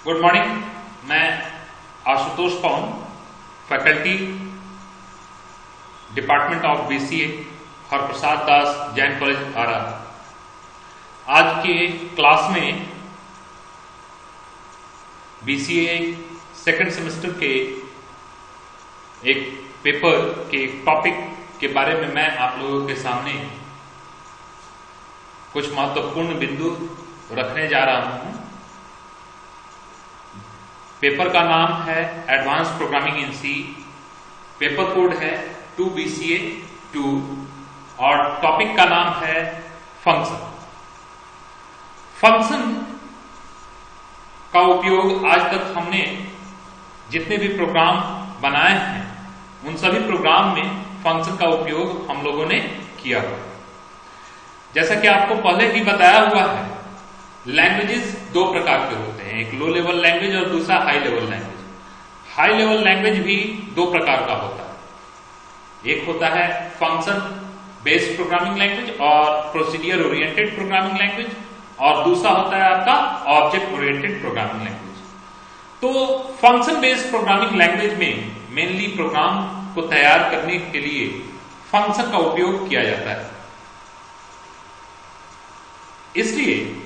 Good morning. मैं Ashutosh Pawan, faculty department of BCA, Harprasad Das Jain college Arrah. आज के क्लास में बीसीए सेकंड सेमेस्टर के एक पेपर के टॉपिक के बारे में मैं आप लोगों के सामने कुछ महत्वपूर्ण बिंदु रखने जा रहा हूं। पेपर का नाम है advance programming in C, paper code है 2BCA2 और टॉपिक का नाम है फंक्शन। फंक्शन का उपयोग आज तक हमने जितने भी प्रोग्राम बनाए हैं उन सभी प्रोग्राम में फंक्शन का उपयोग हम लोगों ने किया है। जैसा कि आपको पहले ही बताया हुआ है, लैंग्वेजेस दो प्रकार के होते हैं, एक लो लेवल लैंग्वेज और दूसरा high level language. High level language भी दो प्रकार का होता है, एक होता है फंक्शन बेस्ड प्रोग्रामिंग लैंग्वेज और प्रोसीडियर ओरिएंटेड प्रोग्रामिंग लैंग्वेज, और दूसरा होता है आपका ऑब्जेक्ट ओरिएंटेड प्रोग्रामिंग लैंग्वेज। तो फंक्शन बेस्ड प्रोग्रामिंग लैंग्वेज में मेनली प्रोग्राम को तैयार करने के लिए फंक्शन का उपयोग किया जाता है। इसलिए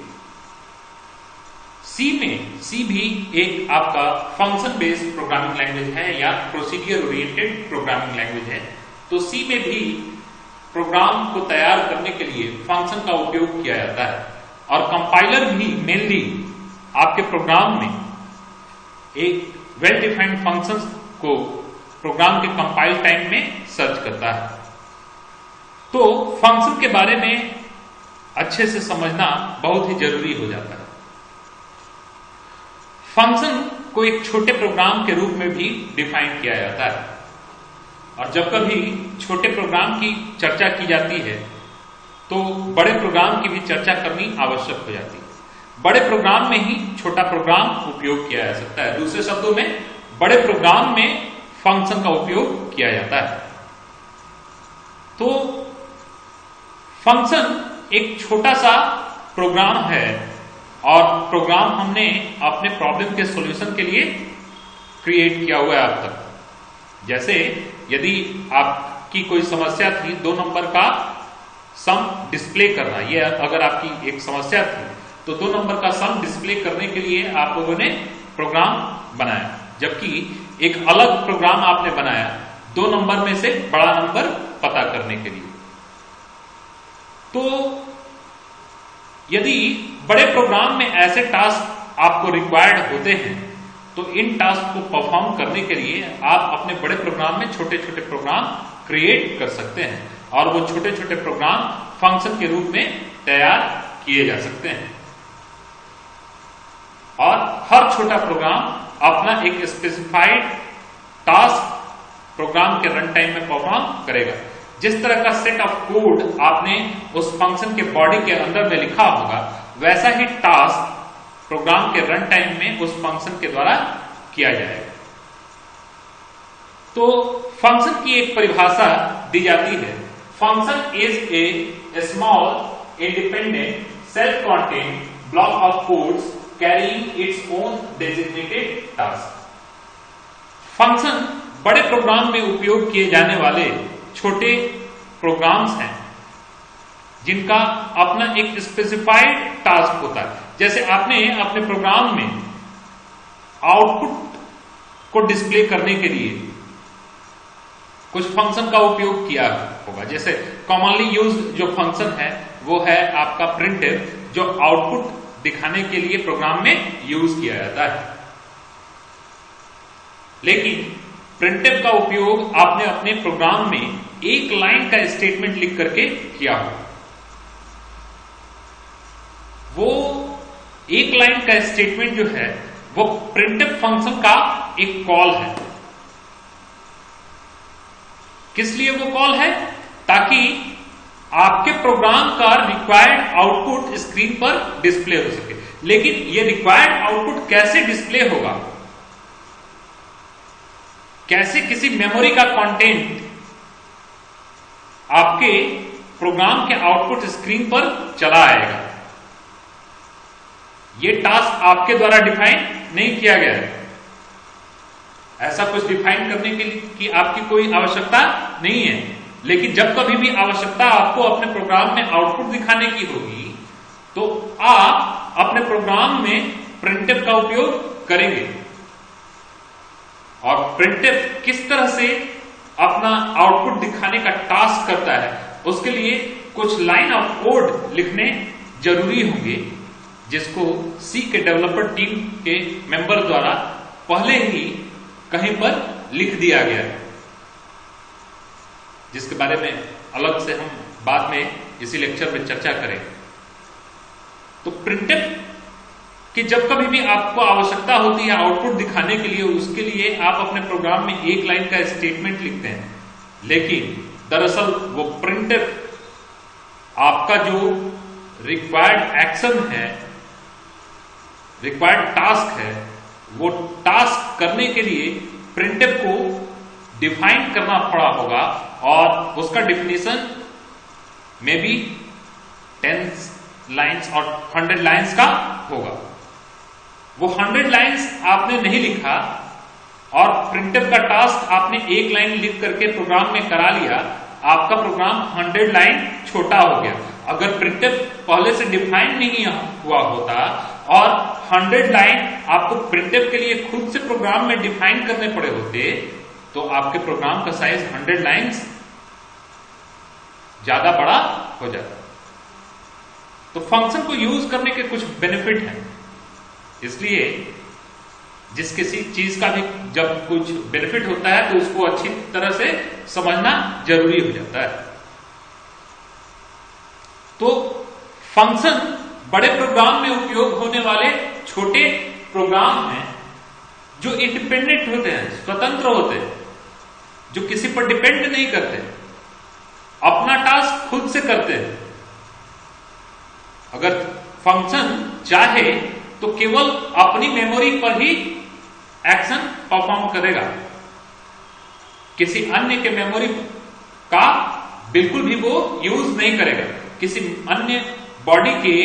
सी भी एक आपका फंक्शन बेस्ड प्रोग्रामिंग लैंग्वेज है या प्रोसीडियर ओरिएंटेड प्रोग्रामिंग लैंग्वेज है। तो सी में भी प्रोग्राम को तैयार करने के लिए फंक्शन का उपयोग किया जाता है, और कंपाइलर भी मेनली आपके प्रोग्राम में एक वेल डिफाइंड फंक्शंस को प्रोग्राम के कंपाइल टाइम में सर्च करता है। तो फंक्शन के बारे में अच्छे से समझना बहुत ही जरूरी हो जाता है। फंक्शन को एक छोटे प्रोग्राम के रूप में भी डिफाइन किया जाता है, और जब कभी छोटे प्रोग्राम की चर्चा की जाती है तो बड़े प्रोग्राम की भी चर्चा करनी आवश्यक हो जाती है। बड़े प्रोग्राम में ही छोटा प्रोग्राम उपयोग किया जा सकता है। दूसरे शब्दों में, बड़े प्रोग्राम में फंक्शन का उपयोग किया जाता है। तो फंक्शन एक छोटा सा प्रोग्राम है, और प्रोग्राम हमने अपने प्रॉब्लम के सॉल्यूशन के लिए क्रिएट किया हुआ है अब तक। जैसे यदि आपकी कोई समस्या थी 2 नंबर का सम डिस्प्ले करना, ये अगर आपकी एक समस्या थी तो 2 नंबर का सम डिस्प्ले करने के लिए आप लोगों ने प्रोग्राम बनाया, जबकि एक अलग प्रोग्राम आपने बनाया 2 नंबर में से बड़ा नंबर पता करने के लिए। तो यदि बड़े प्रोग्राम में ऐसे टास्क आपको रिक्वायर्ड होते हैं तो इन टास्क को परफॉर्म करने के लिए आप अपने बड़े प्रोग्राम में छोटे छोटे प्रोग्राम क्रिएट कर सकते हैं, और वो छोटे छोटे प्रोग्राम फंक्शन के रूप में तैयार किए जा सकते हैं। और हर छोटा प्रोग्राम अपना एक स्पेसिफाइड टास्क प्रोग्राम के रन टाइम में परफॉर्म करेगा। जिस तरह का सेट ऑफ कोड आपने उस फंक्शन के बॉडी के अंदर में लिखा होगा, वैसा ही टास्क प्रोग्राम के रन टाइम में उस फंक्शन के द्वारा किया जाएगा। तो फंक्शन की एक परिभाषा दी जाती है, function is a small independent self contained block of codes carrying its own designated task. Function बड़े प्रोग्राम में उपयोग किए जाने वाले छोटे प्रोग्राम्स हैं जिनका अपना एक स्पेसिफाइड टास्क होता है। जैसे आपने अपने प्रोग्राम में आउटपुट को डिस्प्ले करने के लिए कुछ फंक्शन का उपयोग किया होगा। जैसे कॉमनली यूज जो फंक्शन है वो है आपका प्रिंटफ, जो आउटपुट दिखाने के लिए प्रोग्राम में यूज किया जाता है। लेकिन प्रिंटफ का उपयोग आपने अपने प्रोग्राम में एक लाइन का स्टेटमेंट लिख करके किया हो। वो एक लाइन का स्टेटमेंट जो है वो प्रिंटफ फंक्शन का एक कॉल है। किस लिए वो कॉल है? ताकि आपके प्रोग्राम का रिक्वायर्ड आउटपुट स्क्रीन पर डिस्प्ले हो सके। लेकिन ये रिक्वायर्ड आउटपुट कैसे डिस्प्ले होगा, कैसे किसी मेमोरी का कंटेंट आपके प्रोग्राम के आउटपुट स्क्रीन पर चला आएगा, ये टास्क आपके द्वारा डिफाइन नहीं किया गया है। ऐसा कुछ डिफाइन करने के लिए की आपकी कोई आवश्यकता नहीं है। लेकिन जब कभी भी आवश्यकता आपको अपने प्रोग्राम में आउटपुट दिखाने की होगी तो आप अपने प्रोग्राम में प्रिंटफ का उपयोग करेंगे। और प्रिंटफ किस तरह से अपना आउटपुट दिखाने का टास्क करता है, उसके लिए कुछ लाइन ऑफ कोड लिखने जरूरी होंगे, जिसको सी के डेवलपर टीम के मेंबर द्वारा पहले ही कहीं पर लिख दिया गया है, जिसके बारे में अलग से हम बाद में इसी लेक्चर में चर्चा करेंगे। तो प्रिंटफ कि जब कभी भी आपको आवश्यकता होती है आउटपुट दिखाने के लिए, उसके लिए आप अपने प्रोग्राम में एक लाइन का स्टेटमेंट लिखते हैं, लेकिन दरअसल वो प्रिंटफ आपका जो रिक्वायर्ड एक्शन है, रिक्वायर्ड टास्क है, वो टास्क करने के लिए प्रिंटफ को डिफाइन करना पड़ा होगा और उसका डिफिनेशन में भी 10 लाइंस और 100 लाइंस का होगा। वो 100 लाइंस आपने नहीं लिखा और प्रिंटफ का टास्क आपने एक लाइन लिख करके प्रोग्राम में करा लिया, आपका प्रोग्राम 100 लाइन छोटा हो गया। अगर प्रिंटफ पहले से डिफाइन नहीं हुआ होता और 100 लाइन आपको प्रिंटफ के लिए खुद से प्रोग्राम में डिफाइन करने पड़े होते, तो आपके प्रोग्राम का साइज 100 लाइंस ज्यादा बड़ा हो जाता। तो फंक्शन को यूज करने के कुछ बेनिफिट हैं, इसलिए जिस किसी चीज का भी जब कुछ बेनिफिट होता है तो उसको अच्छी तरह से समझना जरूरी हो जाता है। तो फंक्शन बड़े प्रोग्राम में उपयोग होने वाले छोटे प्रोग्राम हैं जो इंडिपेंडेंट होते हैं, स्वतंत्र होते हैं, जो किसी पर डिपेंड नहीं करते, अपना टास्क खुद से करते हैं। अगर फंक्शन चाहे तो केवल अपनी मेमोरी पर ही एक्शन परफॉर्म करेगा, किसी अन्य के मेमोरी का बिल्कुल भी वो यूज नहीं करेगा। किसी अन्य बॉडी के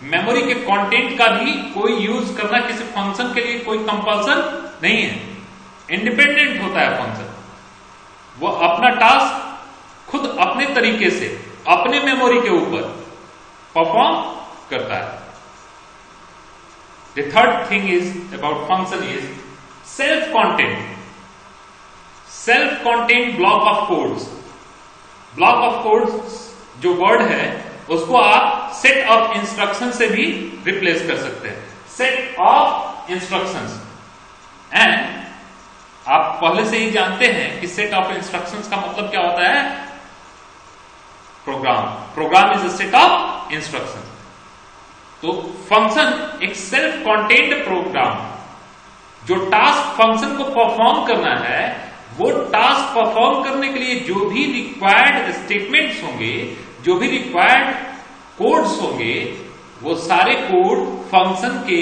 मेमोरी के कंटेंट का भी कोई यूज करना किसी फंक्शन के लिए कोई कंपल्सन नहीं है। इंडिपेंडेंट होता है फंक्शन, वो अपना टास्क खुद अपने तरीके से अपने मेमोरी के ऊपर परफॉर्म करता है। The third thing is about function is self-contained. Self-contained block of codes. Block of codes जो वर्ड है उसको आप सेट ऑफ इंस्ट्रक्शन से भी रिप्लेस कर सकते हैं। सेट ऑफ इंस्ट्रक्शंस, एंड आप पहले से ही जानते हैं कि सेट ऑफ इंस्ट्रक्शंस का मतलब क्या होता है। Program is a set of instructions. तो फंक्शन एक सेल्फ कॉन्टेन्ड प्रोग्राम, जो टास्क फंक्शन को परफॉर्म करना है, वो टास्क परफॉर्म करने के लिए जो भी रिक्वायर्ड स्टेटमेंट्स होंगे, जो भी रिक्वायर्ड कोड्स होंगे, वो सारे कोड फंक्शन के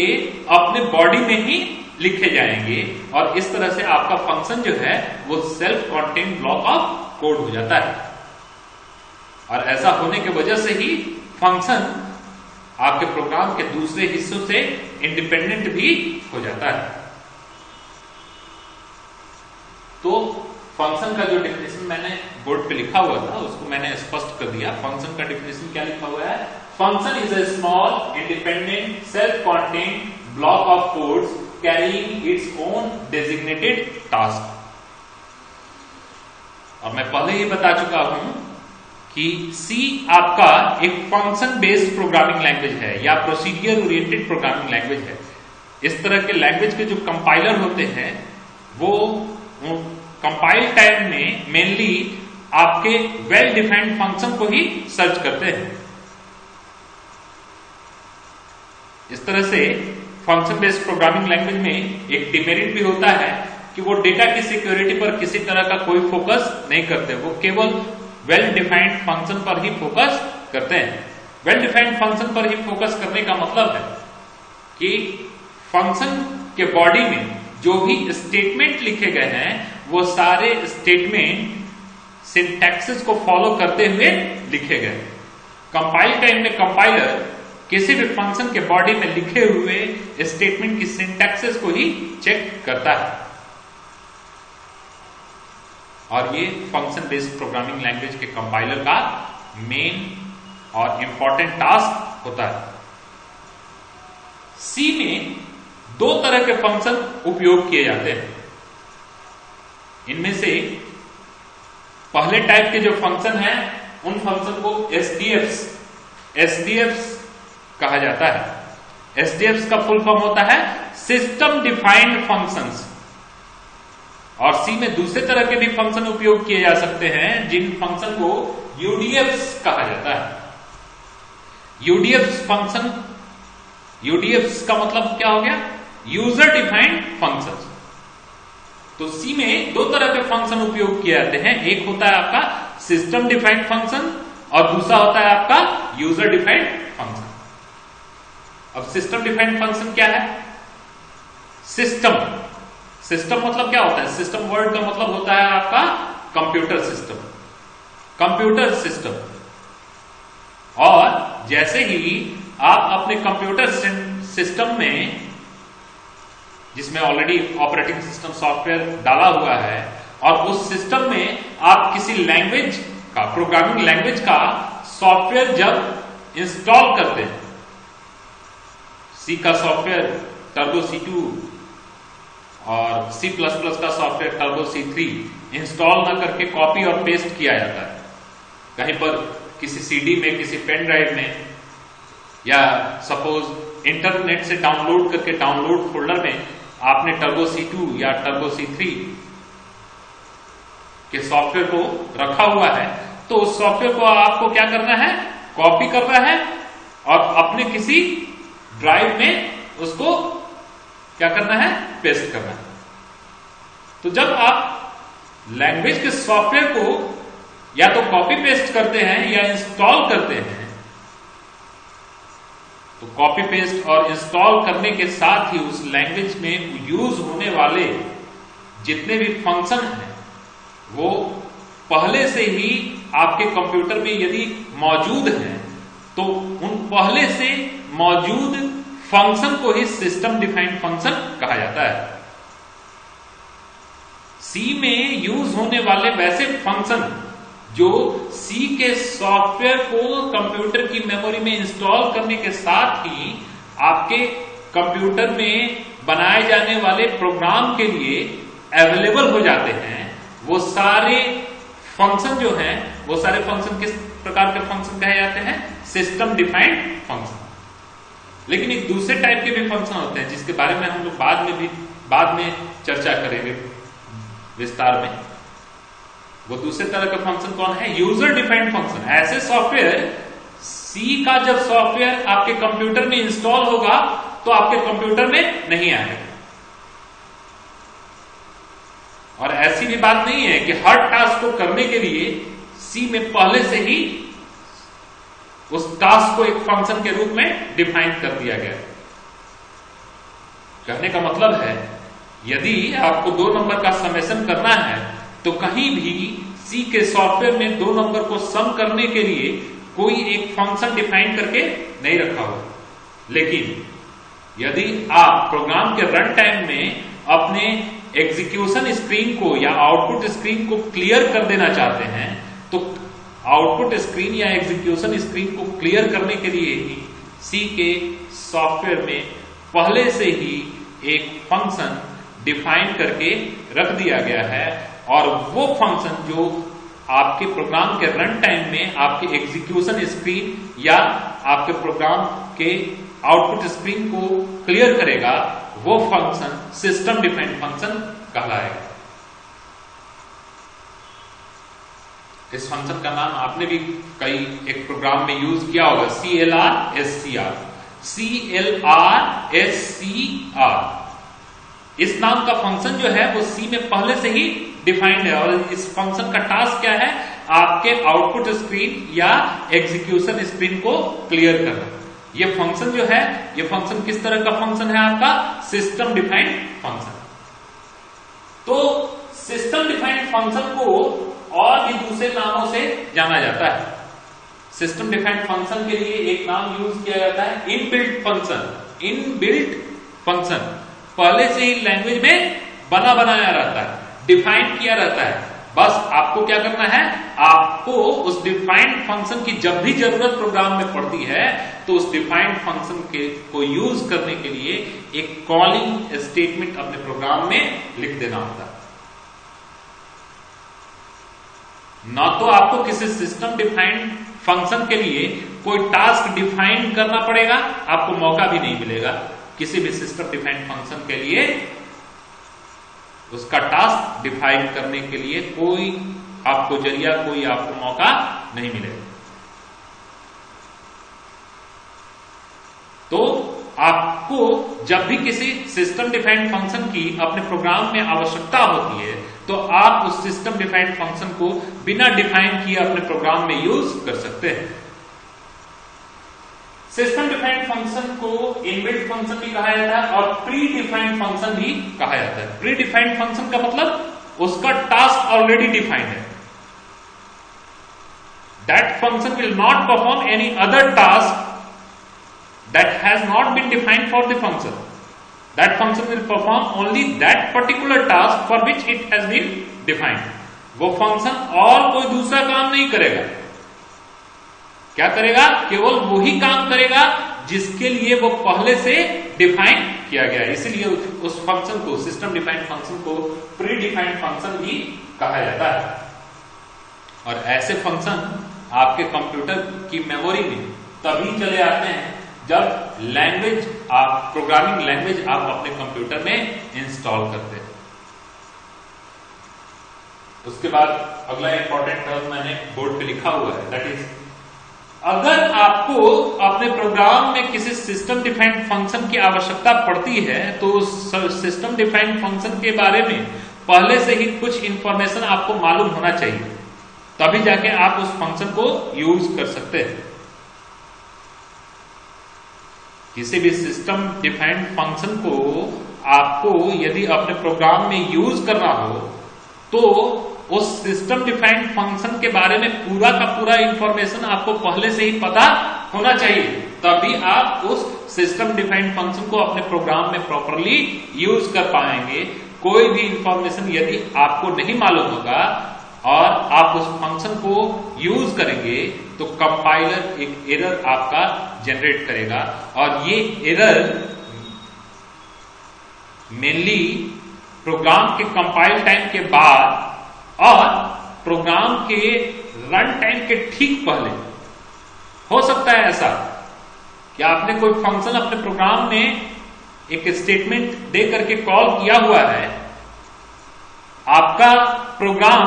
अपने बॉडी में ही लिखे जाएंगे और इस तरह से आपका फंक्शन जो है वो self contained block of code हो जाता है। और ऐसा होने की वजह से ही फंक्शन आपके प्रोग्राम के दूसरे हिस्सों से इंडिपेंडेंट भी हो जाता है। तो फंक्शन का जो डेफिनेशन मैंने बोर्ड पे लिखा हुआ था उसको मैंने स्पष्ट कर दिया। फंक्शन का डेफिनेशन क्या लिखा हुआ है? Function is a small independent self contained block of codes carrying its own designated task. और मैं पहले ही बता चुका हूं कि C आपका एक फंक्शन बेस्ड प्रोग्रामिंग लैंग्वेज है या प्रोसीडियर ओरिएंटेड प्रोग्रामिंग लैंग्वेज है। इस तरह के लैंग्वेज के जो कंपाइलर होते हैं वो कंपाइल टाइम में मेनली आपके वेल डिफाइंड फंक्शन को ही सर्च करते हैं। इस तरह से फंक्शन बेस्ड प्रोग्रामिंग लैंग्वेज में एक डिमेरिट भी होता है कि वो डेटा की सिक्योरिटी पर किसी तरह का कोई फोकस नहीं करते, वो केवल वेल डिफाइंड फंक्शन पर ही फोकस करते हैं। वेल डिफाइंड फंक्शन पर ही फोकस करने का मतलब है कि फंक्शन के बॉडी में जो भी स्टेटमेंट लिखे गए हैं वो सारे स्टेटमेंट सिंटैक्सिस को फॉलो करते हुए लिखे गए। कंपाइल टाइम में कंपाइलर किसी भी फंक्शन के बॉडी में लिखे हुए स्टेटमेंट की सिंटैक्सेस को ही चेक करता है। और ये फंक्शन बेस्ड प्रोग्रामिंग लैंग्वेज के कंपाइलर का मेन और इंपॉर्टेंट टास्क होता है। सी में दो तरह के फंक्शन उपयोग किए जाते हैं। इनमें से पहले टाइप के जो फंक्शन हैं उन फंक्शन को एसडीएफ्स कहा जाता है। एसडीएफ्स का फुल फॉर्म होता है सिस्टम डिफाइंड फंक्शंस। और सी में दूसरे तरह के भी फंक्शन उपयोग किए जा सकते हैं जिन फंक्शन को यूडीएफ्स कहा जाता है। यूडीएफ्स का मतलब क्या हो गया? User defined functions. तो सी में दो तरह के फंक्शन उपयोग किए जाते हैं। एक होता है आपका सिस्टम डिफाइंड फंक्शन और दूसरा होता है आपका यूजर डिफाइंड फंक्शन। अब सिस्टम डिफाइंड फंक्शन क्या है? सिस्टम मतलब क्या होता है? सिस्टम वर्ड का मतलब होता है आपका कंप्यूटर सिस्टम। और जैसे ही आप अपने कंप्यूटर सिस्टम में, जिसमें ऑलरेडी ऑपरेटिंग सिस्टम सॉफ्टवेयर डाला हुआ है, और उस सिस्टम में आप किसी लैंग्वेज का, प्रोग्रामिंग लैंग्वेज का सॉफ्टवेयर जब इंस्टॉल करते हैं, सी का सॉफ्टवेयर टर्बो C2 और C++ का सॉफ्टवेयर टर्बो C3 इंस्टॉल ना करके कॉपी और पेस्ट किया जाता है कहीं पर किसी सीडी में, किसी पेन ड्राइव में, या सपोज इंटरनेट से डाउनलोड करके डाउनलोड फोल्डर में आपने टर्बो C2 या टर्बो C3 के सॉफ्टवेयर को रखा हुआ है, तो उस सॉफ्टवेयर को आपको क्या करना है? कॉपी करना है और अपने किसी ड्राइव में उसको क्या करना है? पेस्ट करना है। तो जब आप लैंग्वेज के सॉफ्टवेयर को या तो कॉपी पेस्ट करते हैं या इंस्टॉल करते हैं, तो कॉपी पेस्ट और इंस्टॉल करने के साथ ही उस लैंग्वेज में यूज होने वाले जितने भी फंक्शन हैं वो पहले से ही आपके कंप्यूटर में यदि मौजूद हैं, तो उन पहले से मौजूद फंक्शन को ही सिस्टम डिफाइंड फंक्शन कहा जाता है। सी में यूज होने वाले वैसे फंक्शन जो सी के सॉफ्टवेयर को कंप्यूटर की मेमोरी में इंस्टॉल करने के साथ ही आपके कंप्यूटर में बनाए जाने वाले प्रोग्राम के लिए अवेलेबल हो जाते हैं, वो सारे फंक्शन जो हैं, वो सारे फंक्शन किस प्रकार के फंक्शन कहे जाते हैं? System defined function. लेकिन एक दूसरे टाइप के भी फंक्शन होते हैं जिसके बारे में हम लोग बाद में चर्चा करेंगे विस्तार में। वो दूसरे तरह का फंक्शन कौन है? User defined function. ऐसे सॉफ्टवेयर, सी का जब सॉफ्टवेयर आपके कंप्यूटर में इंस्टॉल होगा तो आपके कंप्यूटर में नहीं आएगा। और ऐसी भी बात नहीं है कि हर टास्क को करने के लिए सी में पहले से ही उस टास्क को एक फंक्शन के रूप में डिफाइन कर दिया गया। कहने का मतलब है यदि आपको 2 नंबर का समेशन करना है तो कहीं भी सी के सॉफ्टवेयर में 2 नंबर को सम करने के लिए कोई एक फंक्शन डिफाइन करके नहीं रखा हो। लेकिन यदि आप प्रोग्राम के रन टाइम में अपने एग्जीक्यूशन स्क्रीन को या आउटपुट स्क्रीन को क्लियर कर देना चाहते हैं, तो आउटपुट स्क्रीन या एग्जीक्यूशन स्क्रीन को क्लियर करने के लिए ही सी के सॉफ्टवेयर में पहले से ही एक फंक्शन डिफाइन करके रख दिया गया है। और वो फंक्शन जो आपके प्रोग्राम के रन टाइम में आपके एग्जीक्यूशन स्क्रीन या आपके प्रोग्राम के आउटपुट स्क्रीन को क्लियर करेगा, वो फंक्शन सिस्टम डिफाइंड फंक्शन कहलाएगा। इस फंक्शन का नाम आपने भी कई एक प्रोग्राम में यूज किया होगा, CLRSCR। इस नाम का फंक्शन जो है वो सी में पहले से ही डिफाइंड है। और इस फंक्शन का टास्क क्या है? आपके आउटपुट स्क्रीन या एग्जीक्यूशन स्क्रीन को क्लियर करना। ये फंक्शन जो है, ये फंक्शन किस तरह का फंक्शन है? आपका सिस्टम डिफाइंड फंक्शन। तो सिस्टम डिफाइंड फंक्शन को और भी दूसरे नामों से जाना जाता है। सिस्टम डिफाइंड फंक्शन के लिए एक नाम यूज किया जाता है इनबिल्ट फंक्शन। इनबिल्ट फंक्शन पहले से ही लैंग्वेज में बना बनाया रहता है, डिफाइन किया रहता है। बस आपको क्या करना है, आपको उस डिफाइंड फंक्शन की जब भी जरूरत प्रोग्राम में पड़ती है तो उस डिफाइंड फंक्शन के को यूज करने के लिए एक कॉलिंग स्टेटमेंट अपने प्रोग्राम में लिख देना होता है। ना तो आपको किसी सिस्टम डिफाइंड फंक्शन के लिए कोई टास्क डिफाइन करना पड़ेगा, आपको मौका भी नहीं मिलेगा किसी भी सिस्टम डिफाइंड फंक्शन के लिए उसका टास्क डिफाइन करने के लिए कोई आपको जरिया, कोई आपको मौका नहीं मिलेगा। तो आपको जब भी किसी सिस्टम डिफाइंड फंक्शन की अपने प्रोग्राम में आवश्यकता होती है तो आप उस सिस्टम डिफाइंड फंक्शन को बिना डिफाइन किए अपने प्रोग्राम में यूज कर सकते हैं। सिस्टम डिफाइंड फंक्शन को इनबिल्ट फंक्शन भी कहा जाता है और प्री डिफाइंड फंक्शन भी कहा जाता है। प्री डिफाइंड फंक्शन का मतलब उसका टास्क ऑलरेडी डिफाइंड है। That function will not perform any other task that has not been defined for the function. That function will perform only that particular task for which it has been defined. वो function और कोई दूसरा काम नहीं करेगा। क्या करेगा? केवल वही काम करेगा जिसके लिए वो पहले से डिफाइन किया गया है। इसीलिए उस फंक्शन को, सिस्टम डिफाइंड फंक्शन को प्री डिफाइंड फंक्शन भी कहा जाता है। और ऐसे फंक्शन आपके कंप्यूटर की मेमोरी में तभी चले आते हैं जब लैंग्वेज आप, प्रोग्रामिंग लैंग्वेज आप अपने कंप्यूटर में इंस्टॉल करते हैं। उसके बाद अगला इंपॉर्टेंट टर्म मैंने बोर्ड पे लिखा हुआ है, दैट इज अगर आपको अपने प्रोग्राम में किसी सिस्टम डिफाइंड फंक्शन की आवश्यकता पड़ती है तो सिस्टम डिफाइंड फंक्शन के बारे में पहले से ही कुछ इंफॉर्मेशन आपको मालूम होना चाहिए, तभी जाके आप उस फंक्शन को यूज कर सकते हैं। किसी भी सिस्टम डिफाइंड फंक्शन को आपको यदि अपने प्रोग्राम में यूज करना हो तो उस सिस्टम डिफाइंड फंक्शन के बारे में पूरा का पूरा इंफॉर्मेशन आपको पहले से ही पता होना चाहिए, तभी आप उस सिस्टम डिफाइंड फंक्शन को अपने प्रोग्राम में प्रॉपरली यूज कर पाएंगे। कोई भी इंफॉर्मेशन यदि आपको नहीं मालूम होगा और आप उस फंक्शन को यूज करेंगे तो कंपाइलर एक एरर आपका जनरेट करेगा और ये एरर मेनली प्रोग्राम के कंपाइल टाइम के बाद और प्रोग्राम के रन टाइम के ठीक पहले हो सकता है। ऐसा कि आपने कोई फंक्शन अपने प्रोग्राम में एक स्टेटमेंट दे करके कॉल किया हुआ है, आपका प्रोग्राम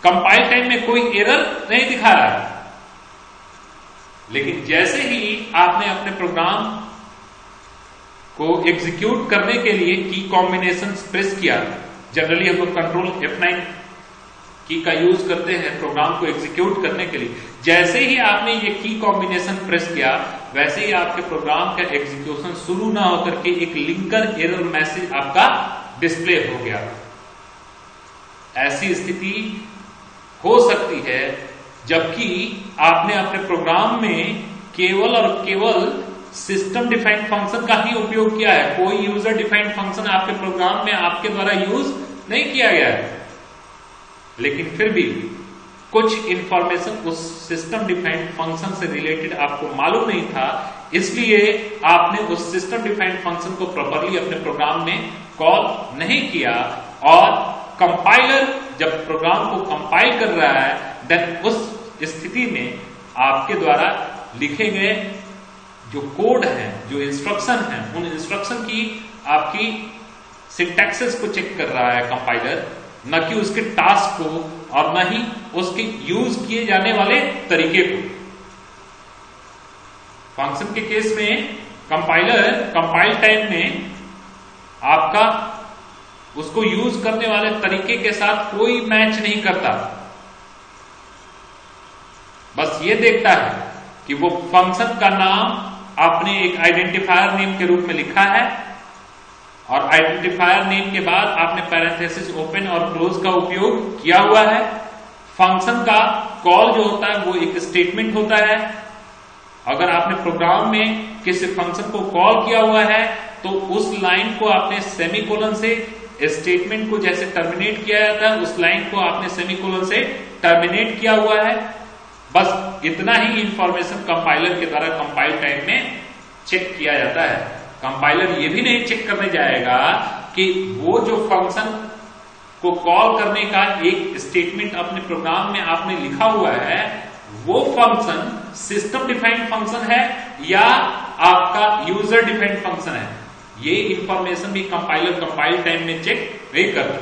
कंपाइल टाइम में कोई एरर नहीं दिखा रहा है, लेकिन जैसे ही आपने अपने प्रोग्राम को एग्जीक्यूट करने के लिए की कॉम्बिनेशन प्रेस किया, जनरली हम लोग कंट्रोल F9 की का यूज करते हैं प्रोग्राम को एग्जीक्यूट करने के लिए, जैसे ही आपने ये की कॉम्बिनेशन प्रेस किया वैसे ही आपके प्रोग्राम का एग्जीक्यूशन शुरू ना होकर के एक लिंकर एरर मैसेज आपका डिस्प्ले हो गया। ऐसी स्थिति हो सकती है जबकि आपने अपने प्रोग्राम में केवल और केवल सिस्टम डिफाइंड फंक्शन का ही उपयोग किया है, कोई यूजर डिफाइंड फंक्शन आपके प्रोग्राम में आपके द्वारा यूज नहीं किया गया है, लेकिन फिर भी कुछ इंफॉर्मेशन उस सिस्टम डिफाइंड फंक्शन से रिलेटेड आपको मालूम नहीं था, इसलिए आपने उस सिस्टम डिफाइंड फंक्शन को प्रॉपरली अपने प्रोग्राम में कॉल नहीं किया और कंपाइलर जब प्रोग्राम को कंपाइल कर रहा है देन उस स्थिति में आपके द्वारा लिखे गए जो कोड है, जो इंस्ट्रक्शन है, उन इंस्ट्रक्शन की आपकी सिंटैक्सेस को चेक कर रहा है कंपाइलर, न कि उसके टास्क को और न ही उसके यूज किए जाने वाले तरीके को। फंक्शन के केस में कंपाइलर कंपाइल टाइम में आपका उसको यूज करने वाले तरीके के साथ कोई मैच नहीं करता, बस ये देखता है कि वो फंक्शन का नाम आपने एक आइडेंटिफायर नेम के रूप में लिखा है और आइडेंटिफायर नेम के बाद आपने पैरेंथेसिस ओपन और क्लोज का उपयोग किया हुआ है, फंक्शन का कॉल जो होता है वो एक स्टेटमेंट होता है। अगर आपने प्रोग्राम में किसी फंक्शन को कॉल किया हुआ है तो उस लाइन को आपने सेमीकोलन से, स्टेटमेंट को जैसे टर्मिनेट किया जाता है उस लाइन को आपने सेमीकोलन से टर्मिनेट किया हुआ है। बस इतना ही इंफॉर्मेशन कंपाइलर के द्वारा कंपाइल टाइम में चेक किया जाता है। कंपाइलर ये भी नहीं चेक करने जाएगा कि वो जो फंक्शन को कॉल करने का एक स्टेटमेंट अपने प्रोग्राम में आपने लिखा हुआ है वो फंक्शन सिस्टम डिफाइंड फंक्शन है या आपका यूजर डिफाइंड फंक्शन है। ये इंफॉर्मेशन भी कंपाइलर कंपाइल टाइम में चेक नहीं करता।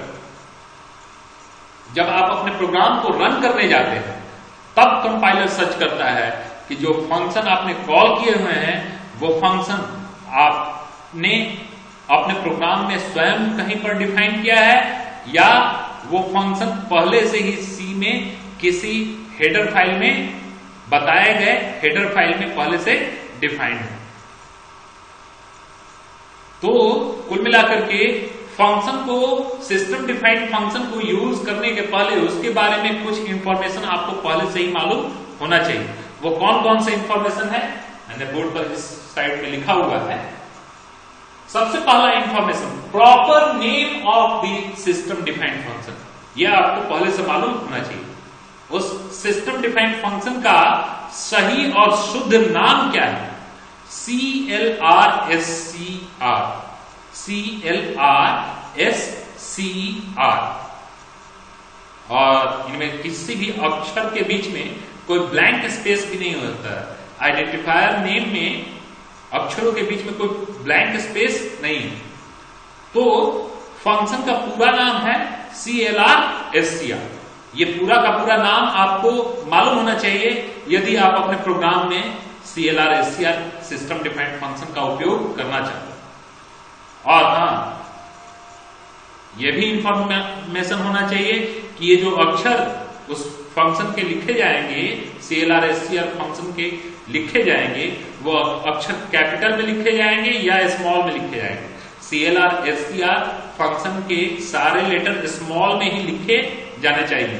जब आप अपने प्रोग्राम को रन करने जाते हैं तब कंपाइलर सर्च करता है कि जो फंक्शन आपने कॉल किए हुए हैं वो फंक्शन आपने अपने प्रोग्राम में स्वयं कहीं पर डिफाइन किया है या वो फंक्शन पहले से ही सी में किसी हेडर फाइल में बताए गए हेडर फाइल में पहले से डिफाइंड है। तो कुल मिलाकर के फंक्शन को, सिस्टम डिफाइंड फंक्शन को यूज करने के पहले उसके बारे में कुछ इंफॉर्मेशन आपको पहले से ही मालूम होना चाहिए। वो कौन कौन से इंफॉर्मेशन है मैंने बोर्ड पर इस साइड में लिखा हुआ है। सबसे पहला information, proper name of the system defined function. यह आपको पहले से मालूम होना चाहिए। उस सिस्टम डिफाइंड फंक्शन का सही और शुद्ध नाम क्या है? CLRSCR, CLRSCR। और इनमें किसी भी अक्षर के बीच में कोई ब्लैंक स्पेस भी नहीं होता है। आइडेंटिफायर नेम में अक्षरों के बीच में कोई ब्लैंक स्पेस नहीं है। तो फंक्शन का पूरा नाम है CLRSCR। ये पूरा का पूरा नाम आपको मालूम होना चाहिए यदि आप अपने प्रोग्राम में CLRSCR सिस्टम डिफाइंड फंक्शन का उपयोग करना चाहते हैं। और हाँ, यह भी इंफॉर्मेशन होना चाहिए कि ये जो अक्षर उस फंक्शन के लिखे जाएंगे, CLRSCR फंक्शन के लिखे जाएंगे, वो अक्षर कैपिटल में लिखे जाएंगे या स्मॉल में लिखे जाएंगे। CLRSCR फंक्शन के सारे लेटर स्मॉल में ही लिखे जाने चाहिए।